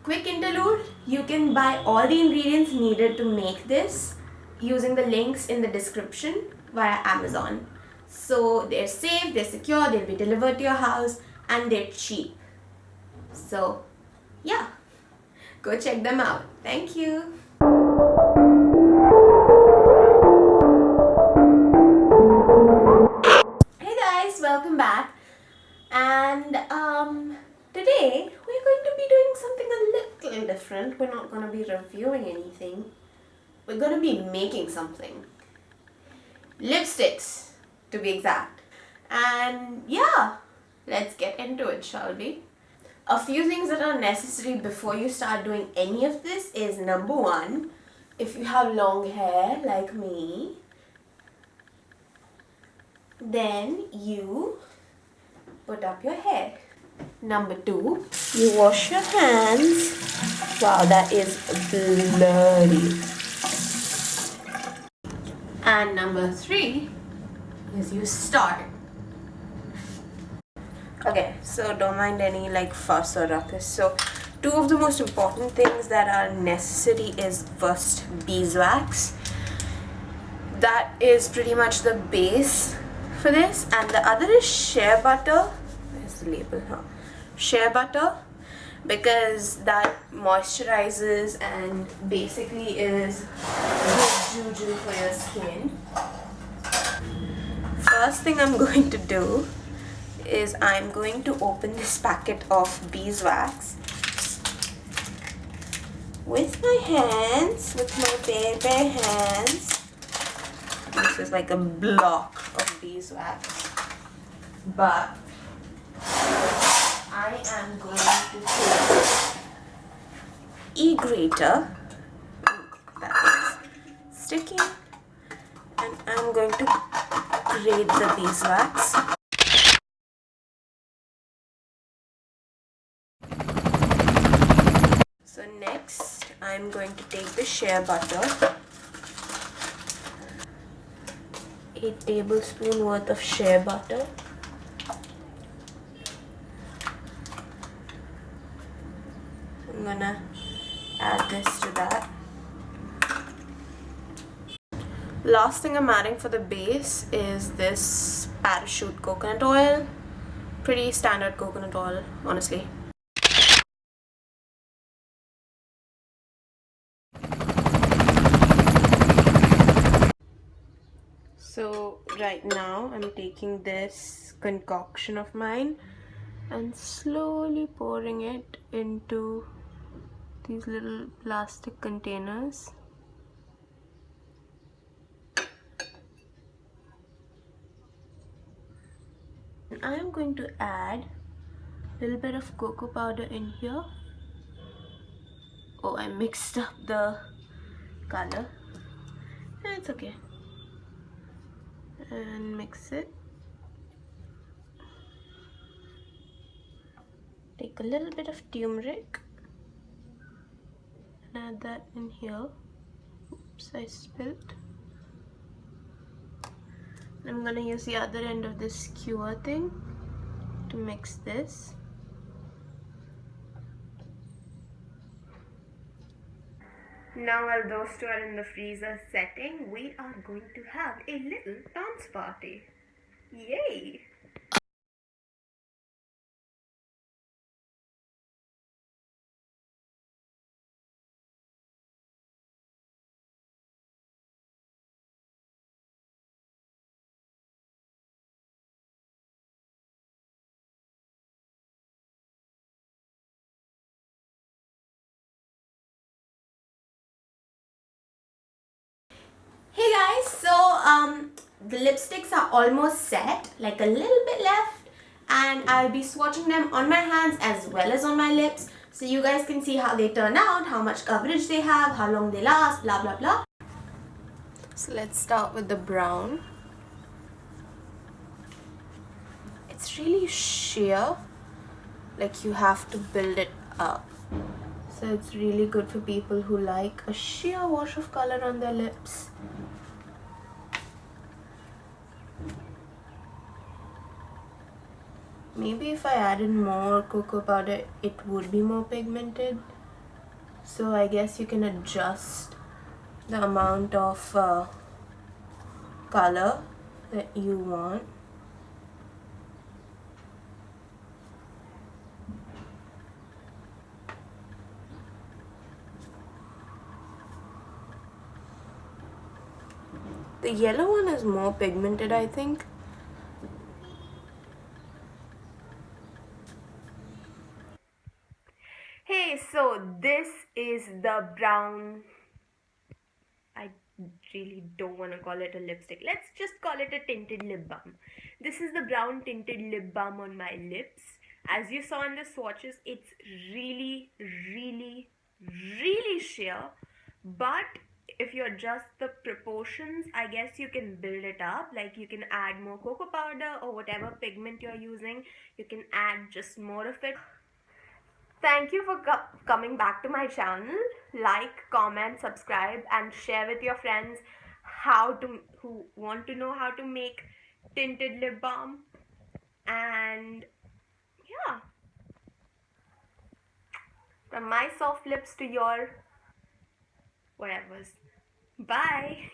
Quick interlude, you can buy all the ingredients needed to make this using the links in the description via Amazon. So they're safe, they're secure, they'll be delivered to your house, and they're cheap. So yeah, go check them out. Thank you. Hey guys, welcome back. And today we're going to be doing something a little different. We're not going to be reviewing anything. We're going to be making something. Lipsticks, to be exact. And yeah, let's get into it, shall we? A few things that are necessary before you start doing any of this is number one, if you have long hair like me, then you put up your hair. Number two, you wash your hands. Wow, that is bloody. And number three is you start. Okay, so don't mind any like fuss or ruckus. So two of the most important things that are necessary is first beeswax. That is pretty much the base for this, and the other is shea butter. Where's the label? Shea butter, because that moisturizes and basically is good juju for your skin. First thing I'm going to do is I'm going to open this packet of beeswax with my hands, with my bare hands. This is like a block of beeswax, but I am going to take e-grater, that is sticky, and I'm going to grate the beeswax. So next, I'm going to take the shea butter, 8 tablespoons worth of shea butter. I'm gonna add this to that. Last thing I'm adding for the base is this Parachute coconut oil. Pretty standard coconut oil, honestly. So right now I'm taking this concoction of mine and slowly pouring it into these little plastic containers. I am going to add a little bit of cocoa powder in here. Oh, I mixed up the color. It's okay. And mix it. Take a little bit of turmeric and add that in here. Oops, I spilled. I'm gonna use the other end of this skewer thing to mix this. Now while those two are in the freezer setting, we are going to have a little dance party. Yay! Hey guys, so the lipsticks are almost set, like a little bit left, and I'll be swatching them on my hands as well as on my lips, so you guys can see how they turn out, how much coverage they have, how long they last, blah blah blah. So let's start with the brown. It's really sheer, like you have to build it up. So it's really good for people who like a sheer wash of color on their lips. Maybe if I added more cocoa powder, it would be more pigmented. So I guess you can adjust the amount of color that you want. The yellow one is more pigmented, I think. Hey, so this is the brown. I really don't want to call it a lipstick. Let's just call it a tinted lip balm. This is the brown tinted lip balm on my lips. As you saw in the swatches, it's really, really, really sheer. But if you adjust the proportions, I guess you can build it up. Like you can add more cocoa powder or whatever pigment you're using. You can add just more of it. Thank you for coming back to my channel. Like, comment, subscribe, and share with your friends who want to know how to make tinted lip balm. And yeah, from my soft lips to your whatever's. Bye.